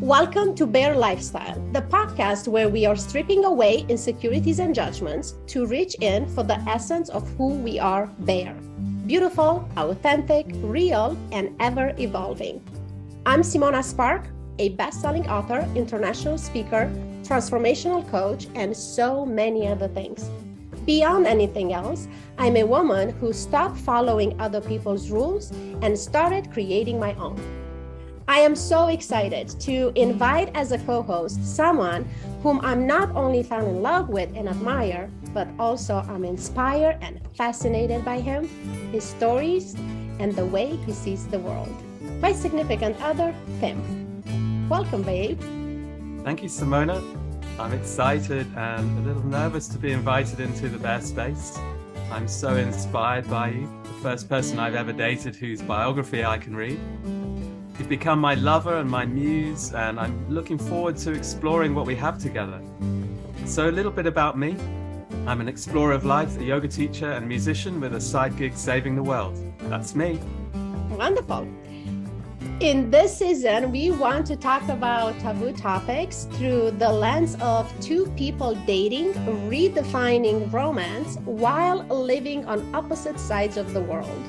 Welcome to Bear Lifestyle, the podcast where we are stripping away insecurities and judgments to reach in for the essence of who we are, Bear. Beautiful, authentic, real, and ever evolving. I'm Simona Spark, a best-selling author, international speaker, transformational coach, and so many other things. Beyond anything else, I'm a woman who stopped following other people's rules and started creating my own. I am so excited to invite as a co-host someone whom I'm not only fell in love with and admire, but also I'm inspired and fascinated by him, his stories, and the way he sees the world. My significant other, Tim. Welcome, babe. Thank you, Simona. I'm excited and a little nervous to be invited into the Bear space. I'm so inspired by you, the first person I've ever dated whose biography I can read. You've become my lover and my muse, and I'm looking forward to exploring what we have together. So a little bit about me. I'm an explorer of life, a yoga teacher and musician with a side gig saving the world. That's me. Wonderful. In this season, we want to talk about taboo topics through the lens of two people dating, redefining romance while living on opposite sides of the world.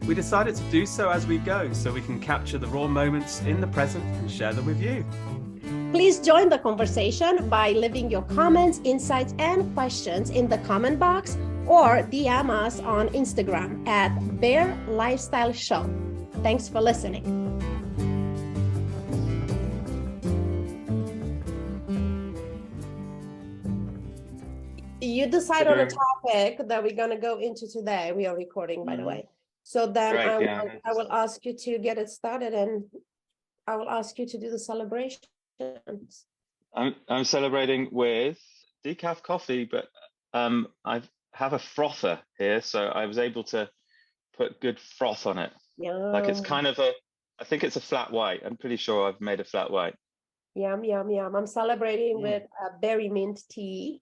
We decided to do so as we go, so we can capture the raw moments in the present and share them with you. Please join the conversation by leaving your comments, insights, and questions in the comment box or DM us on Instagram at Bear Lifestyle Show. Thanks for listening. You decide on a topic that we're going to go into today. We are recording, by the way. So then I will ask you to get it started, and I will ask you to do the celebrations. I'm celebrating with decaf coffee, but I have a frother here, so I was able to put good froth on it. Yum. Like it's kind of I think it's a flat white. I'm pretty sure I've made a flat white. Yum, yum, yum. I'm celebrating with a berry mint tea.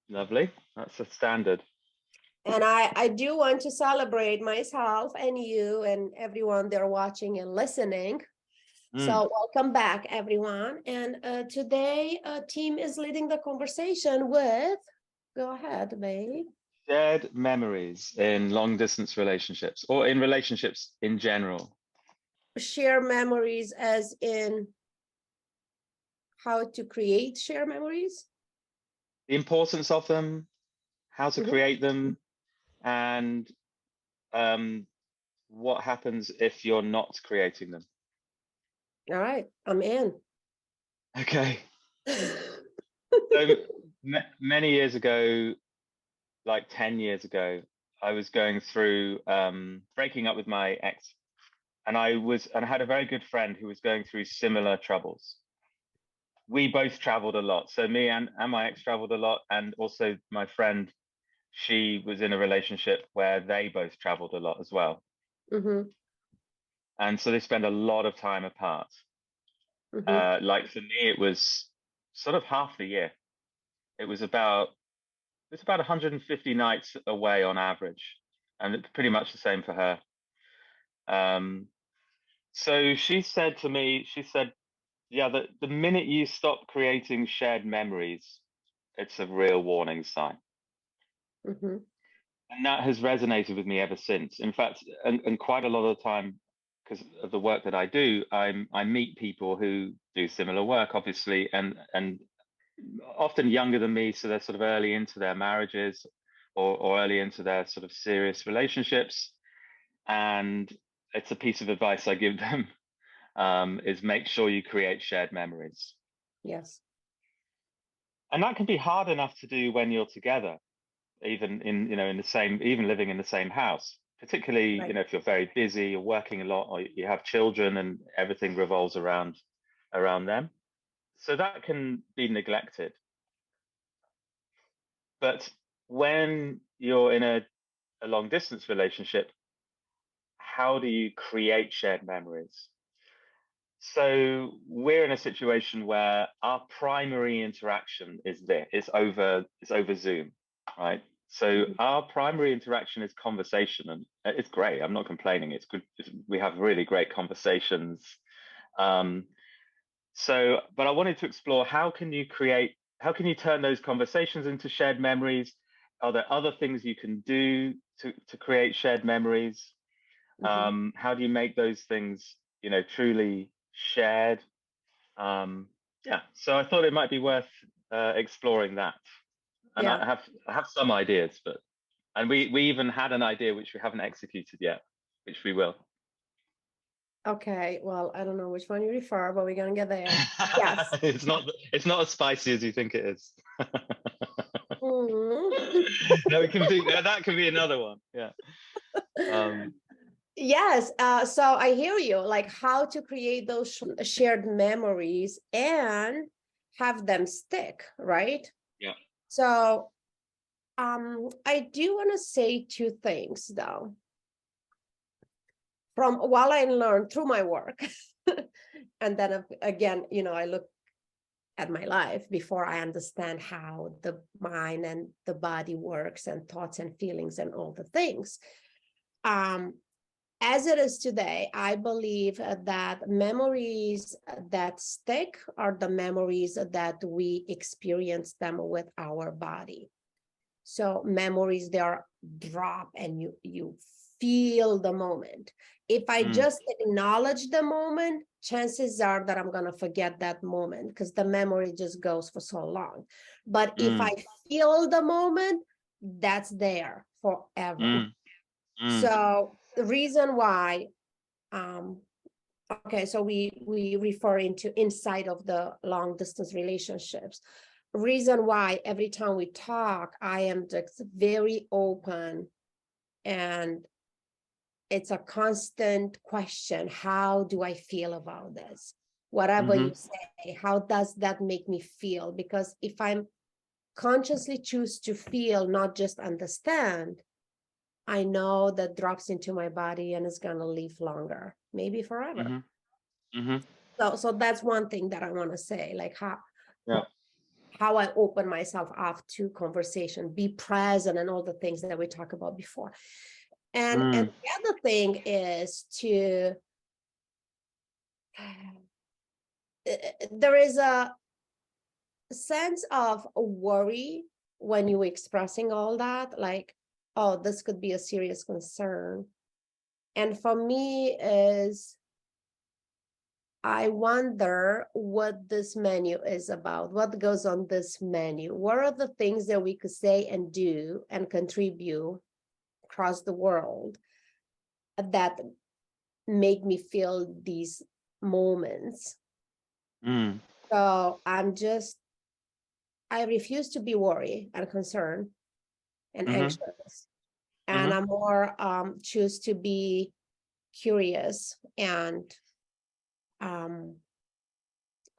Lovely. That's a standard. And I do want to celebrate myself and you and everyone there watching and listening. So welcome back, everyone. And today, Tim is leading the conversation with, go ahead, babe. Shared memories in long distance relationships or in relationships in general. Share memories as in how to create share memories? The importance of them, how to create them, and what happens if you're not creating them. All right, I'm in. Okay. So many years ago, like 10 years ago, I was going through breaking up with my ex, and I had a very good friend who was going through similar troubles. We both traveled a lot. So me and my ex traveled a lot, and also my friend, she was in a relationship where they both traveled a lot as well. And so they spend a lot of time apart. Like for me, it was sort of half the year. It was about 150 nights away on average, and it's pretty much the same for her. So she said to me, yeah, the minute you stop creating shared memories, it's a real warning sign. And that has resonated with me ever since. In fact, and quite a lot of the time, because of the work that I do, I meet people who do similar work, obviously, and often younger than me, so they're sort of early into their marriages or early into their sort of serious relationships. And it's a piece of advice I give them, is make sure you create shared memories. Yes. And that can be hard enough to do when you're together, even even living in the same house, particularly, right. If you're very busy, you're working a lot, or you have children and everything revolves around them. So that can be neglected. But when you're in a long distance relationship, how do you create shared memories? So we're in a situation where our primary interaction is over Zoom, right? So our primary interaction is conversation, and it's great. I'm not complaining. It's good. We have really great conversations. So, but I wanted to explore how can you turn those conversations into shared memories? Are there other things you can do to create shared memories? How do you make those things, truly shared? Yeah, so I thought it might be worth exploring that. And Yeah. I have some ideas, and we even had an idea which we haven't executed yet, which we will. Okay, well, I don't know which one you refer, but we're gonna get there. Yes. It's not as spicy as you think it is. Mhm. No, it can be that can be another one. Yeah. Yes, so I hear you, like how to create those shared memories and have them stick, right? Yeah. So I do want to say two things though. From what I learned through my work, and then again, I look at my life before I understand how the mind and the body works and thoughts and feelings and all the things. As it is today, I believe that memories that stick are the memories that we experience them with our body. So memories, they are drop and you feel the moment. If I just acknowledge the moment, chances are that I'm going to forget that moment because the memory just goes for so long. But if I feel the moment, that's there forever. So the reason why, okay, so we refer into inside of the long distance relationships. Reason why every time we talk, I am just very open, and it's a constant question. How do I feel about this? Whatever you say, how does that make me feel? Because if I'm consciously choose to feel, not just understand, I know that drops into my body and it's going to live longer, maybe forever. So that's one thing that I want to say, like how I open myself up to conversation, be present, and all the things that we talked about before. And the other thing is to there is a sense of worry when you're expressing all that, like, oh, this could be a serious concern. And for me is, I wonder what this menu is about, what goes on this menu. What are the things that we could say and do and contribute across the world that make me feel these moments? So I refuse to be worried and concerned and anxious. And I'm more choose to be curious and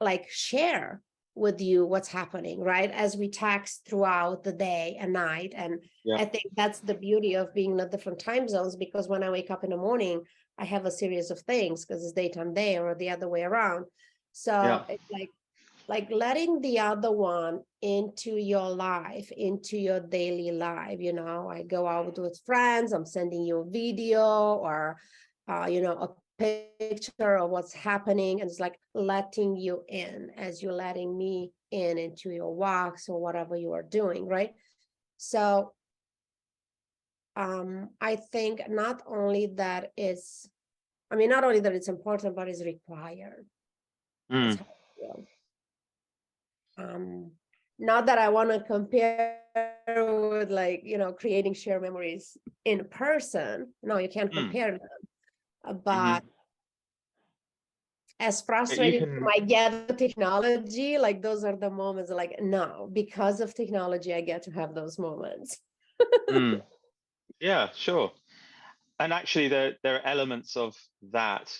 like share with you what's happening, right? As we text throughout the day and night. And I think that's the beauty of being in the different time zones, because when I wake up in the morning, I have a series of things because it's daytime there or the other way around. So it's like letting the other one into your life, into your daily life. I go out with friends, I'm sending you a video or, a picture of what's happening, and it's like letting you in as you're letting me in into your walks or whatever you are doing, right? So I think not only that it's important, but it's required. That's how I feel. Not that I want to compare with creating shared memories in person. No, you can't compare them. But as frustrating as I get the technology, like those are the moments like, no, because of technology, I get to have those moments. Yeah, sure. And actually, there are elements of that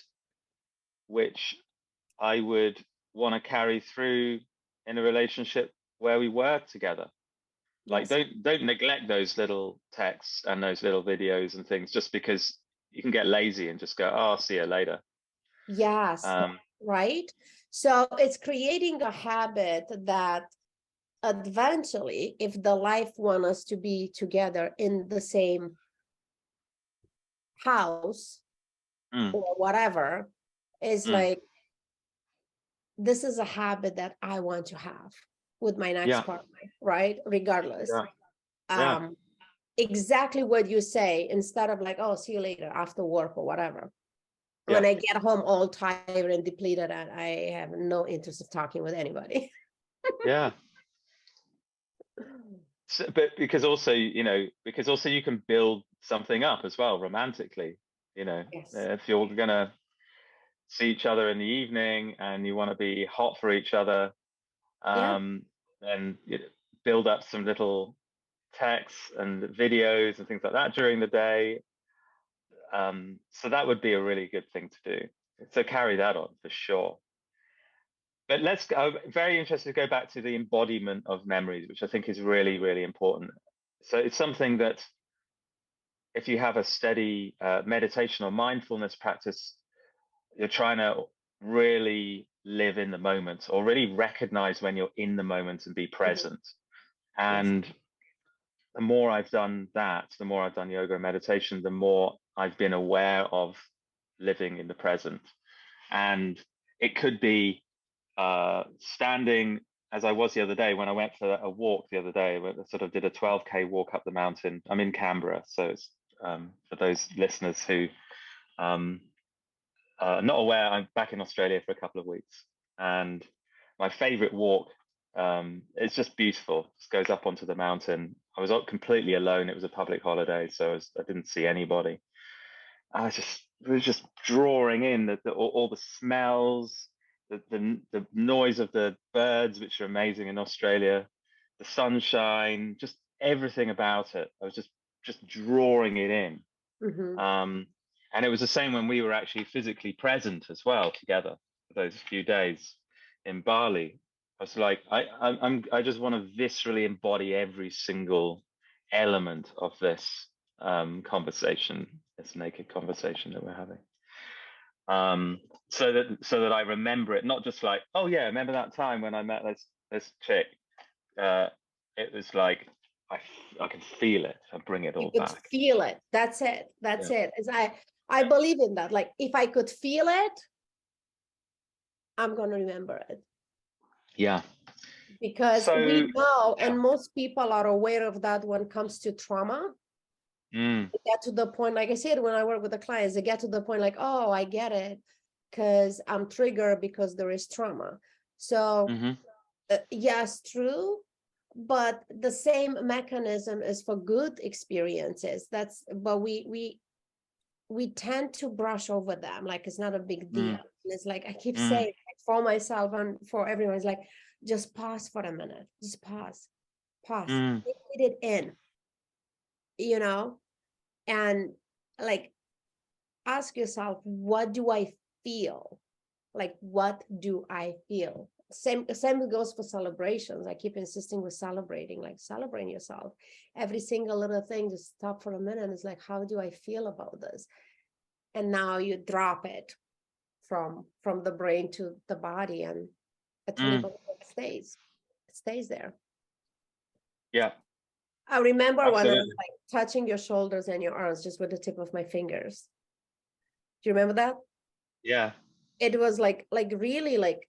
which I would want to carry through in a relationship where we work together. Like, don't neglect those little texts and those little videos and things just because you can get lazy and just go, oh, I'll see you later. Yes, right. So it's creating a habit that eventually, if the life wants us to be together in the same house or whatever, is like this is a habit that I want to have with my next Yeah. partner, right? Regardless. Yeah. Yeah. Exactly what you say, instead of like, oh, see you later after work or whatever. When Yeah. I get home all tired and depleted, and I have no interest of talking with anybody. Yeah. So, but because also, you can build something up as well romantically, Yes. if you're gonna see each other in the evening and you want to be hot for each other, Yeah. then build up some little texts and videos and things like that during the day. So that would be a really good thing to do. So carry that on for sure. But I'm very interested to go back to the embodiment of memories, which I think is really, really important. So it's something that if you have a steady meditation or mindfulness practice, you're trying to really live in the moment or really recognize when you're in the moment and be present. Yes. And the more I've done that, the more I've done yoga and meditation, the more I've been aware of living in the present. And it could be standing, as I was the other day when I went for a walk the other day. I sort of did a 12K walk up the mountain. I'm in Canberra, so it's for those listeners who are not aware, I'm back in Australia for a couple of weeks, and my favorite walk. It's just beautiful. Just goes up onto the mountain. I was completely alone. It was a public holiday, so I didn't see anybody. Was just drawing in all the smells, the noise of the birds, which are amazing in Australia, the sunshine, just everything about it. I was just drawing it in. Mm-hmm. And it was the same when we were actually physically present as well together for those few days in Bali. I was like, I just want to viscerally embody every single element of this conversation, this naked conversation that we're having. So that I remember it, not just like, oh yeah, remember that time when I met this chick. It was like I can feel it. I bring it You all could back. feel it. That's it. That's it. I believe in that. Like, if I could feel it, I'm going to remember it. Yeah. Because So we know, yeah. and most people are aware of that when it comes to trauma. They get to the point, like I said, when I work with the clients, they get to the point like, oh, I get it, because I'm triggered because there is trauma. So yes, true. But the same mechanism is for good experiences. But we tend to brush over them like it's not a big deal. And it's like I keep saying, like, for myself and for everyone, it's like, just pause for a minute. Just pause. Take it in, and like ask yourself, what do I feel? Like, what do I feel? Same goes for celebrations. I keep insisting with celebrating, like celebrating yourself. Every single little thing, just stop for a minute. It's like, how do I feel about this? And now you drop it from the brain to the body, and I tell you, it stays there. Yeah. I remember Absolutely. when I was like touching your shoulders and your arms just with the tip of my fingers. Do you remember that? Yeah. It was like really like,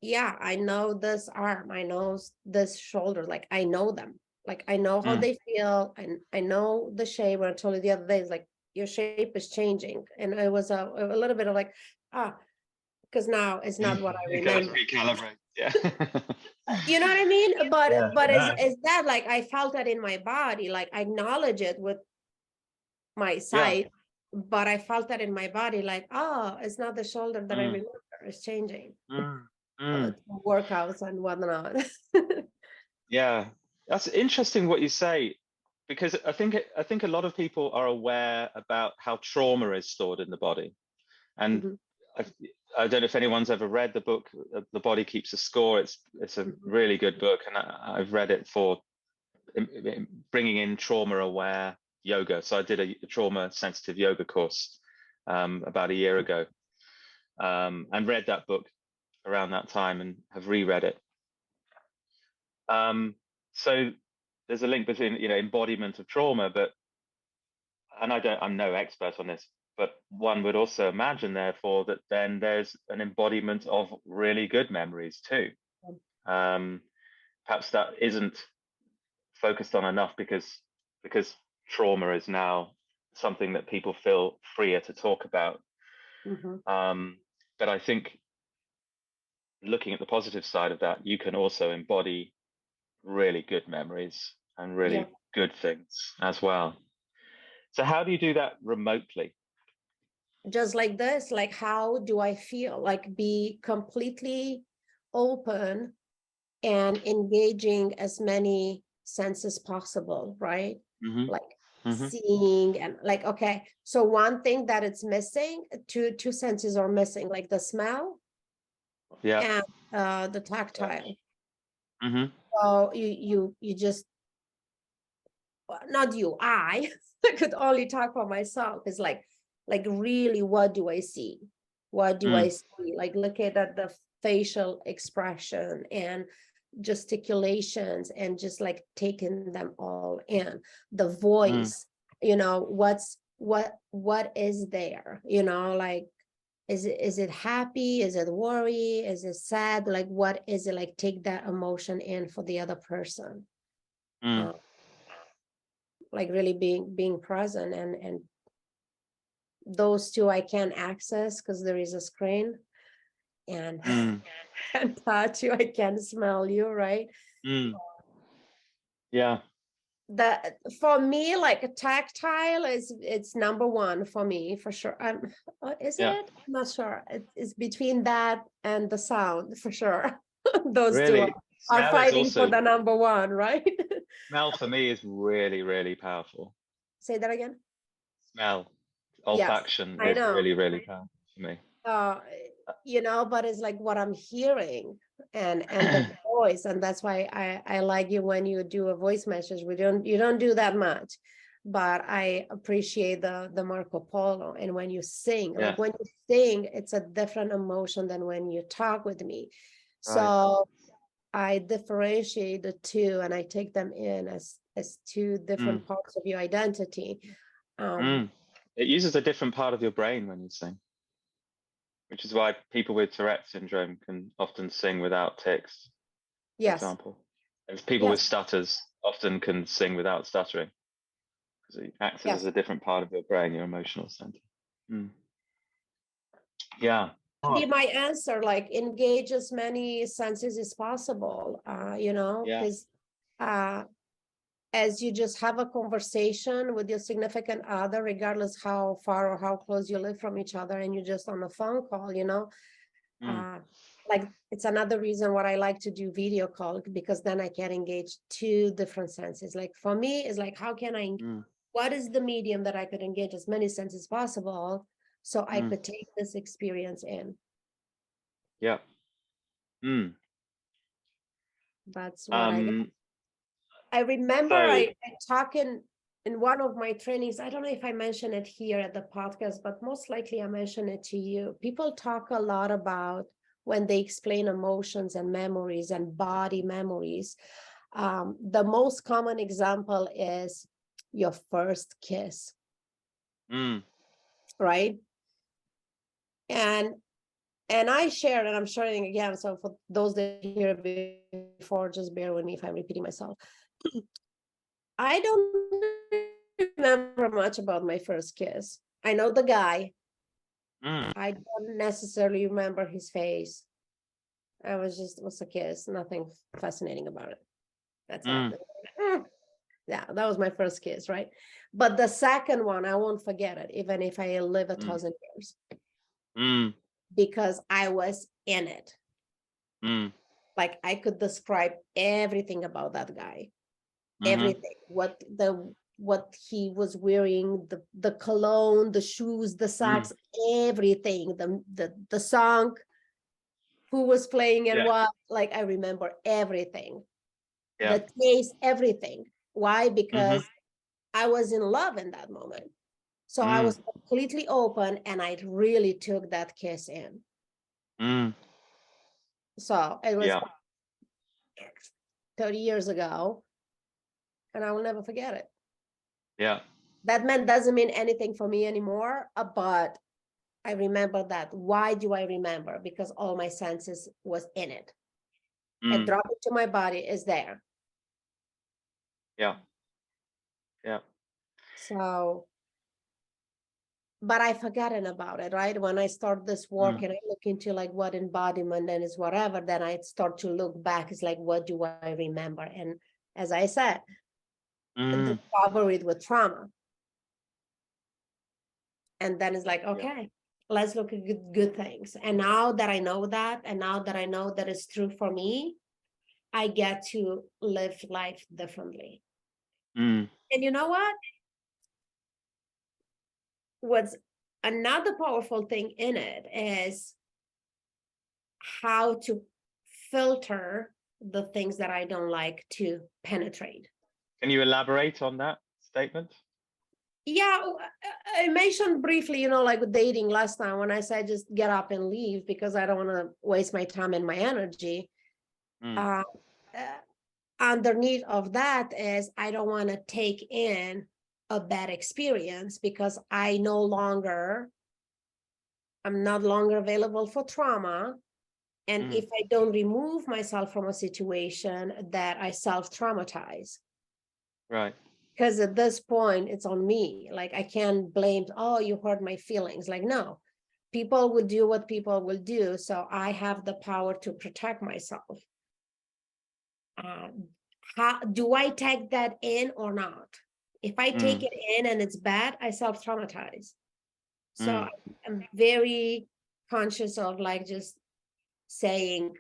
yeah, I know this arm, I know this shoulder, like I know them, like I know how they feel, and I know the shape. When I told you the other day, it's like, your shape is changing, and it was a little bit of like, because now it's not what I remember. Recalibrate. Yeah. You know what I mean? But Yeah. is that like, I felt that in my body, like I acknowledge it with my sight, but I felt that in my body, like, oh, it's not the shoulder that I remember, it's changing. Workouts and whatnot. Yeah, that's interesting what you say, because I think a lot of people are aware about how trauma is stored in the body, and I don't know if anyone's ever read the book The Body Keeps a Score. It's a really good book, and I've read it for bringing in trauma aware yoga. So I did a trauma sensitive yoga course about a year ago, and read that book around that time and have reread it. So there's a link between embodiment of trauma, and I'm no expert on this, but one would also imagine, therefore, that then there's an embodiment of really good memories too. Perhaps that isn't focused on enough because trauma is now something that people feel freer to talk about. But I think looking at the positive side of that, you can also embody really good memories and really good things as well. So how do you do that remotely? Just like this, like, how do I feel? Like, be completely open and engaging as many senses possible, right? Like seeing and like, okay, so one thing that it's missing, two senses are missing, like the smell and the tactile. So you just, not you, I could only talk for myself. It's like really, what do I see? What do I see? Like, look at the facial expression and gesticulations and just like taking them all in. The voice, you know, what is there, you know, like, is it happy? Is it worry? Is it sad? Like, what is it? Like, take that emotion in for the other person. Like, really being present, and those two I can't access because there is a screen, and can touch you, I can smell you, right? Yeah. That, for me, like, a tactile it's number one for me, for sure. Is it? I'm not sure. It's between that and the sound, for sure. Those Really? two are fighting for the number one, right? Smell for me is really, really powerful. Say that again. Smell, olfaction I is know. really, really powerful for me. You know, but it's like what I'm hearing and the voice, and that's why I like you when you do a voice message. You don't do that much, but I appreciate the Marco Polo. And when you sing, like, when you sing, it's a different emotion than when you talk with me. So I differentiate the two, and I take them in as two different parts of your identity. It uses a different part of your brain when you sing, which is why people with Tourette syndrome can often sing without tics, for example. And people with stutters often can sing without stuttering, because it acts as a different part of your brain, your emotional center. Yeah. Be my answer, like, engage as many senses as possible, you know, because as you just have a conversation with your significant other, regardless how far or how close you live from each other, and you're just on a phone call, you know, like, it's another reason why I like to do video call, because then I can engage two different senses. Like, for me, is like, how can I, what is the medium that I could engage as many senses possible, so I could take this experience in. That's what I remember. I talk in one of my trainings. I don't know if I mentioned it here at the podcast, but most likely I mentioned it to you. People talk a lot about, when they explain emotions and memories and body memories, the most common example is your first kiss, right? And I shared, and I'm sharing again, so for those that hear it before, just bear with me if I'm repeating myself. I don't remember much about my first kiss. I know the guy. I don't necessarily remember his face. It was a kiss, nothing fascinating about it. That's it. Yeah, that was my first kiss, right? But the second one, I won't forget it, even if I live 1,000 years. Because I was in it. Like, I could describe everything about that guy. Everything. What he was wearing, the cologne, the shoes, the socks, everything. The song, who was playing and what. Like, I remember everything. The taste, everything. Why? Because I was in love in that moment. So I was completely open, and I really took that kiss in. So it was 30 years ago, and I will never forget it. Yeah. That man doesn't mean anything for me anymore, but I remember that. Why do I remember? Because all my senses was in it. And drop it to my body is there. Yeah. Yeah. So, but I've forgotten about it, right? When I start this work and I look into like what embodiment and is whatever, then I start to look back. It's like, what do I remember? And as I said, discover it with trauma. And then it's like, okay, let's look at good things. And now that I know that, and now that I know that it's true for me, I get to live life differently. And you know what? What's another powerful thing in it is how to filter the things that I don't like to penetrate. Can you elaborate on that statement? Yeah, I mentioned briefly, like with dating last time when I said just get up and leave because I don't want to waste my time and my energy. Underneath of that is I don't want to take in a bad experience because I'm no longer available for trauma. And if I don't remove myself from a situation, that I self-traumatize. Right. Because at this point, it's on me. Like, I can't blame, oh, you hurt my feelings. Like, no, people will do what people will do. So I have the power to protect myself. How do I take that in or not? If I take it in and it's bad, I self-traumatize. So I'm very conscious of like just saying,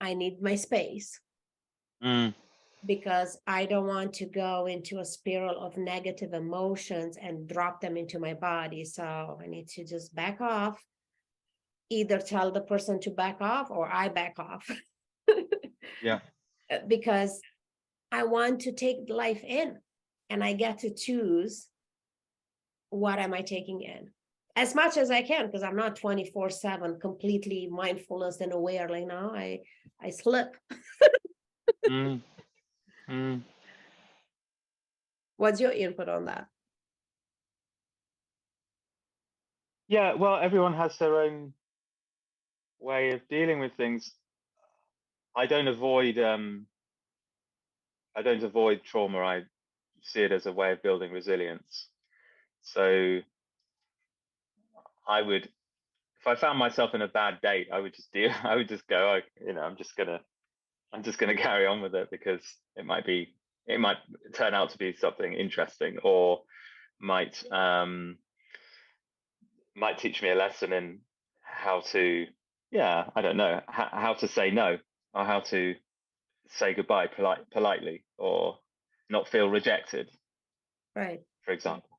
I need my space. Because I don't want to go into a spiral of negative emotions and drop them into my body. So I need to just back off, either tell the person to back off or I back off. Yeah. Because I want to take life in and I get to choose what am I taking in as much as I can, because I'm not 24/7 completely mindfulness and aware. Like now I slip. What's your input on that? Yeah, well, everyone has their own way of dealing with things. I don't avoid trauma. I see it as a way of building resilience. So I would, if I found myself in a bad date, I would just go, I'm just gonna carry on with it because it might turn out to be something interesting, or might teach me a lesson in how to, I don't know, how to say no, or how to say goodbye politely, or not feel rejected, Right. for example.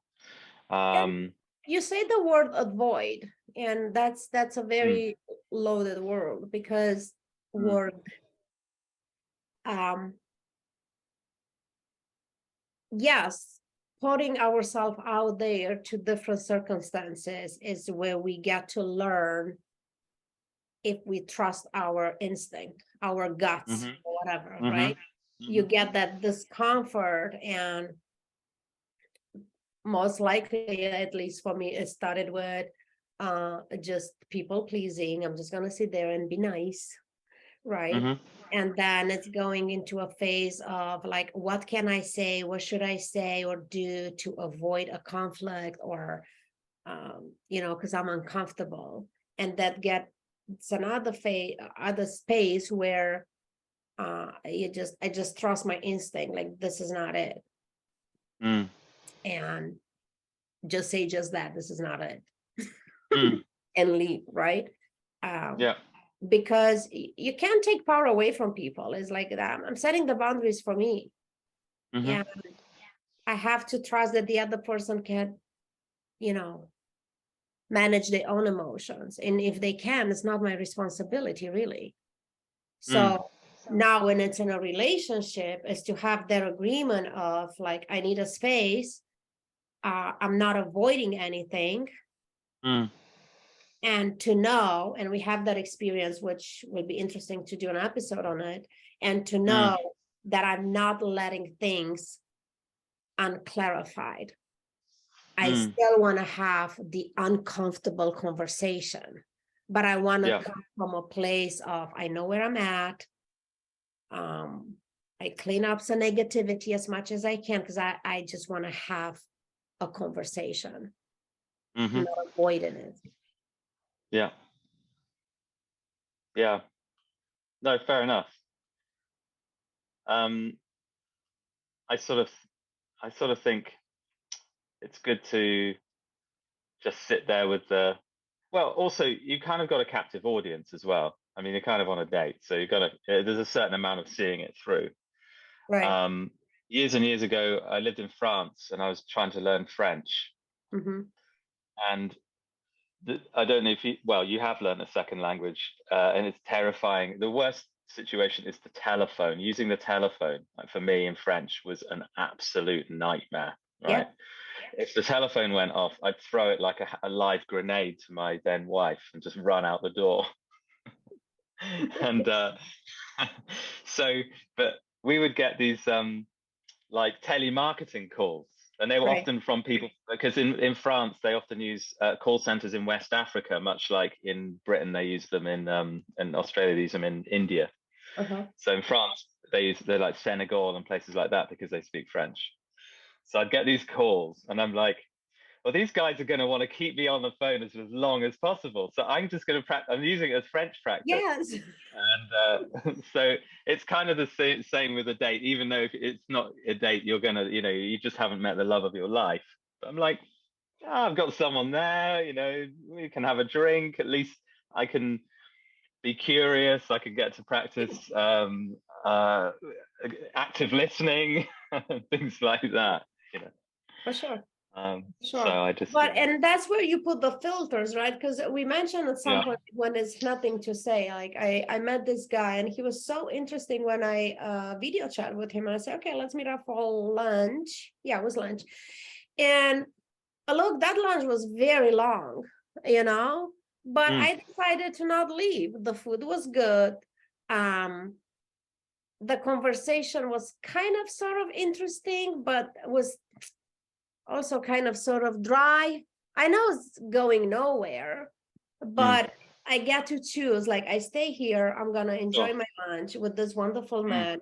You say the word avoid, and that's a very loaded word because yes, putting ourselves out there to different circumstances is where we get to learn if we trust our instinct, our guts, or whatever, right? You get that discomfort, and most likely, at least for me, it started with just people pleasing. I'm just gonna sit there and be nice, right? And then it's going into a phase of like, what can I say? What should I say or do to avoid a conflict, or because I'm uncomfortable. And that it's another other space where I just trust my instinct, like this is not it. And just say just that, this is not it. And leave, right? Because you can't take power away from people. It's like that. I'm setting the boundaries for me. And I have to trust that the other person can, manage their own emotions. And if they can, it's not my responsibility, really. So now when it's in a relationship, is to have their agreement of like, I need a space. I'm not avoiding anything. And to know, and we have that experience, which will be interesting to do an episode on it, and to know that I'm not letting things unclarified. I still want to have the uncomfortable conversation, but I want to come from a place of, I know where I'm at. I clean up some negativity as much as I can, because I just want to have a conversation, not avoiding it. Yeah. Yeah. No, fair enough. I sort of think it's good to just sit there with well, also you kind of got a captive audience as well. I mean, you're kind of on a date, so there's a certain amount of seeing it through. Right. Years and years ago, I lived in France and I was trying to learn French. And I don't know if you have learned a second language, and it's terrifying. The worst situation is the telephone. Using the telephone, like for me in French, was an absolute nightmare. Right? If the telephone went off, I'd throw it like a live grenade to my then wife and just run out the door. And but we would get these like telemarketing calls, and they were often from people, because in France they often use call centers in West Africa, much like in Britain they use them in Australia they use them in India. So in France they're like Senegal and places like that because they speak French. So I'd get these calls and I'm like, well, these guys are going to want to keep me on the phone as long as possible. So I'm just going to practice. I'm using it as French practice. Yes. And so it's kind of the same with a date, even though if it's not a date, you're going to, you just haven't met the love of your life. But I'm like, I've got someone there, we can have a drink. At least I can be curious. I can get to practice active listening, things like that, For sure. So I just and that's where you put the filters, right? Because we mentioned at some point when there's nothing to say, like I met this guy and he was so interesting when I video chat with him, and I said, okay, let's meet up for lunch. Yeah, it was lunch. And look, that lunch was very long, but I decided to not leave. The food was good. The conversation was kind of sort of interesting, but was also kind of sort of dry. I know it's going nowhere, but I get to choose. Like, I stay here, I'm gonna enjoy my lunch with this wonderful man,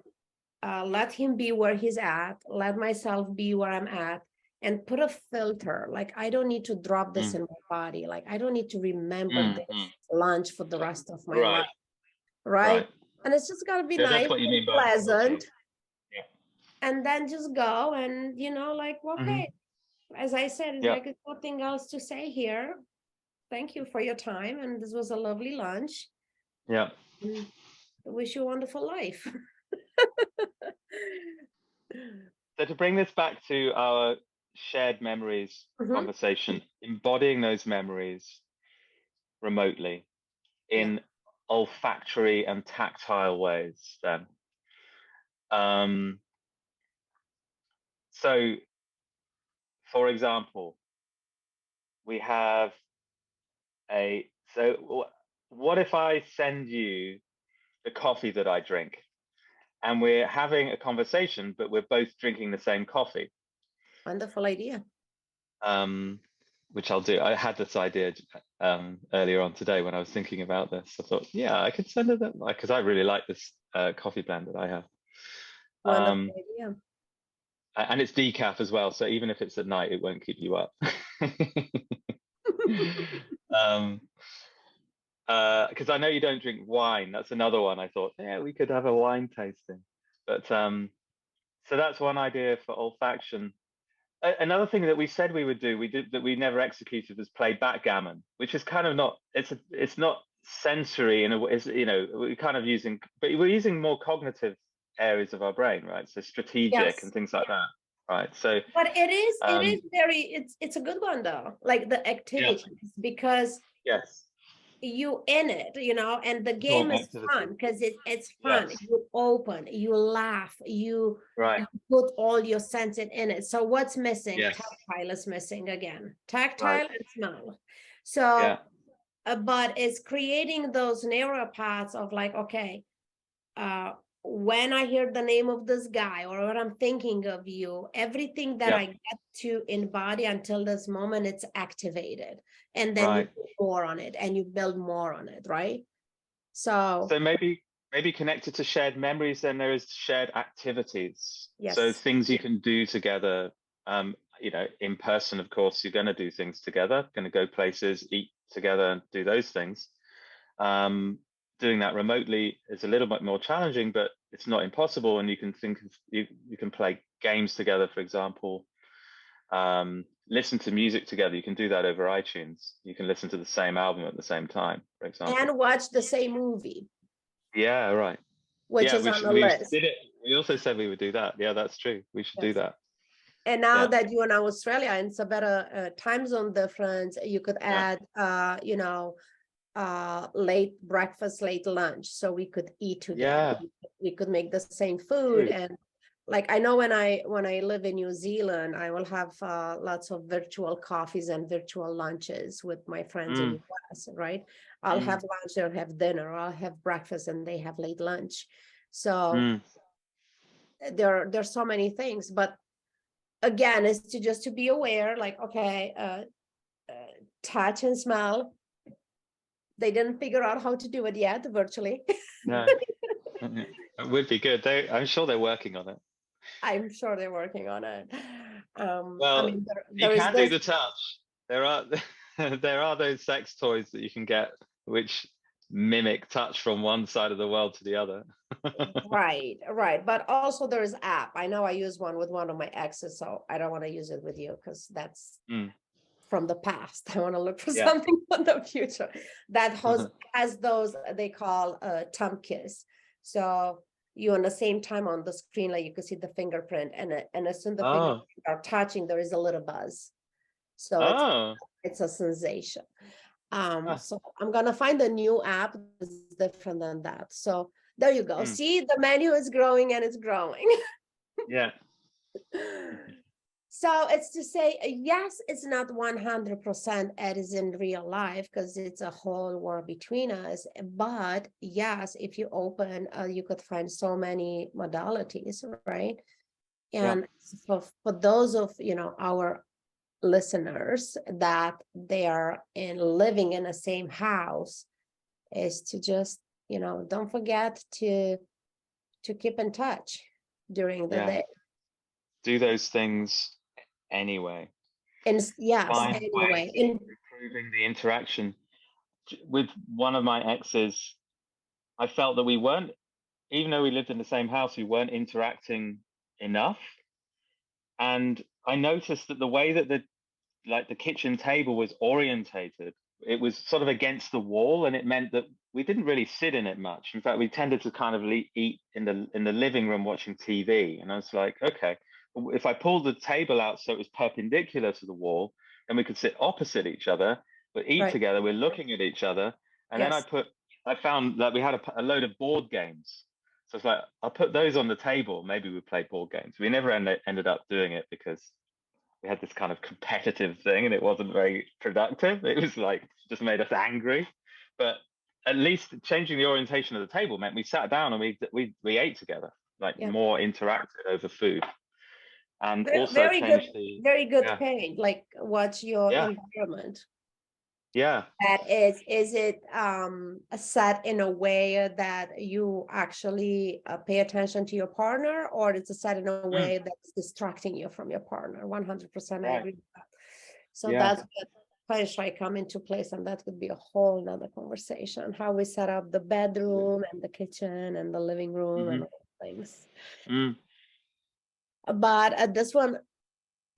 let him be where he's at, let myself be where I'm at, and put a filter. Like, I don't need to drop this in my body. Like, I don't need to remember this lunch for the rest of my life, right? And it's just gotta be nice, that's what you mean by pleasant, and then just go and like, okay, as I said, it's like, there's nothing else to say here. Thank you for your time, and this was a lovely lunch. I wish you a wonderful life. So to bring this back to our shared memories conversation, embodying those memories remotely in olfactory and tactile ways, then. So, for example, we have what if I send you the coffee that I drink, and we're having a conversation, but we're both drinking the same coffee? Wonderful idea. Which I'll do. I had this idea earlier on today when I was thinking about this. I thought, I could send her that, because I really like this coffee blend that I have. Wonderful idea. And it's decaf as well, so even if it's at night, it won't keep you up. Because I know you don't drink wine. That's another one. I thought, we could have a wine tasting. But so that's one idea for olfaction. Another thing that we said we would do, that we never executed, was play backgammon, which is kind of not. It's not sensory in a way. We're kind of using, but we're using more cognitive areas of our brain, right? So strategic and things like that, right? So, but it is very. It's a good one though, like the activities, because you in it, and the game is fun because it's fun. You open, you laugh, you put all your senses in it. So what's missing? Tactile is missing again. Tactile and smell. So, but it's creating those neural paths of like, okay, when I hear the name of this guy or when I'm thinking of you, everything that I get to embody until this moment, it's activated. And then you put more on it and you build more on it, right? So maybe connected to shared memories, then there is shared activities. yes. So things you can do together. You know, in person, of course, you're going to do things together, going to go places, eat together, and do those things. Doing that remotely is a little bit more challenging, but it's not impossible. And you can think of, you can play games together, for example. Listen to music together. You can do that over iTunes. You can listen to the same album at the same time, for example. And watch the same movie. Yeah, right. Which is on the list. We also said we would do that. Yeah, that's true. We should do that. And now that you're in Australia and it's a better time zone difference, you could add, you know, late breakfast, late lunch, so we could eat together. We could make the same food. And like, I know when I live in New Zealand, I will have lots of virtual coffees and virtual lunches with my friends in the US, right? I'll have lunch, they'll have dinner, I'll have breakfast, and they have late lunch. So there's so many things, but again, it's just to be aware, like, okay, touch and smell. They didn't figure out how to do it yet virtually. No, it would be good. I'm sure they're working on it. I'm sure they're working on it. Well, I mean, you can do the touch. There are those sex toys that you can get which mimic touch from one side of the world to the other. Right. But also there's app. I know I use one with one of my exes, so I don't want to use it with you because that's from the past. I want to look for something for the future that has those they call thumb kiss. So you on the same time on the screen, like you can see the fingerprint, and as soon as the fingerprint are touching, there is a little buzz. So it's a sensation. So I'm gonna find a new app that's different than that. So there you go. See, the menu is growing and it's growing. Yeah. So it's to say, yes, it's not 100% as in real life because it's a whole war between us. But yes, if you open, you could find so many modalities, right? And for those of our listeners that they are living in the same house, is to just don't forget to keep in touch during the day. Do those things anyway. And anyway, improving the interaction. With one of my exes, I felt that we weren't, even though we lived in the same house, we weren't interacting enough. And I noticed that the way that the kitchen table was orientated, it was sort of against the wall, and it meant that we didn't really sit in it much. In fact, we tended to kind of eat in the living room watching TV. And I was like, okay, if I pulled the table out so it was perpendicular to the wall, then we could sit opposite each other, but eat together. We're looking at each other. And then I found that we had a load of board games. So it's like, I'll put those on the table. Maybe we play board games. We never ended up doing it because we had this kind of competitive thing and it wasn't very productive. It was like, just made us angry. But at least changing the orientation of the table meant we sat down and we ate together, like more interacted over food. And also very good point. Like, what's your environment? Yeah. That is it set in a way that you actually pay attention to your partner, or it's set in a way that's distracting you from your partner? 100% I agree with that. So that's where I come into place, and that could be a whole nother conversation, how we set up the bedroom and the kitchen and the living room and all things. But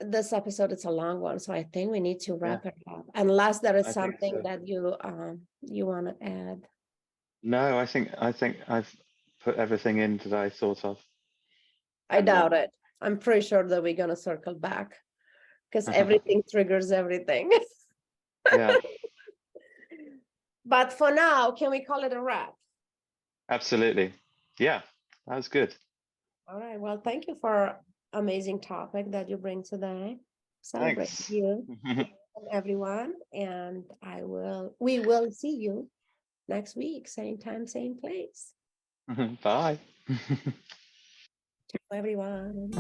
this episode, it's a long one, so I think we need to wrap it up, unless there is something that you want to add. No, I think I've put everything in that I thought of. I doubt it. I'm pretty sure that we're gonna circle back because everything triggers everything. Yeah. But for now, can we call it a wrap? Absolutely. Yeah, that was good. All right. Well, thank you for amazing topic that you bring today. Celebrate you and everyone, and we will see you next week, same time, same place. Bye. Ciao, everyone.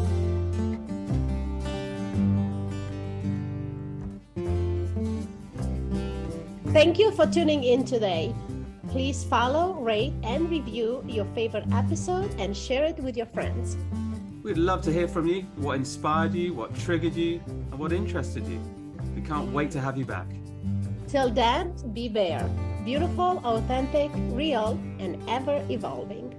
Thank you for tuning in today. Please follow, rate, and review your favorite episode and share it with your friends. We'd love to hear from you, what inspired you, what triggered you, and what interested you. We can't wait to have you back. Till then, be Bare. Beautiful, authentic, real, and ever evolving.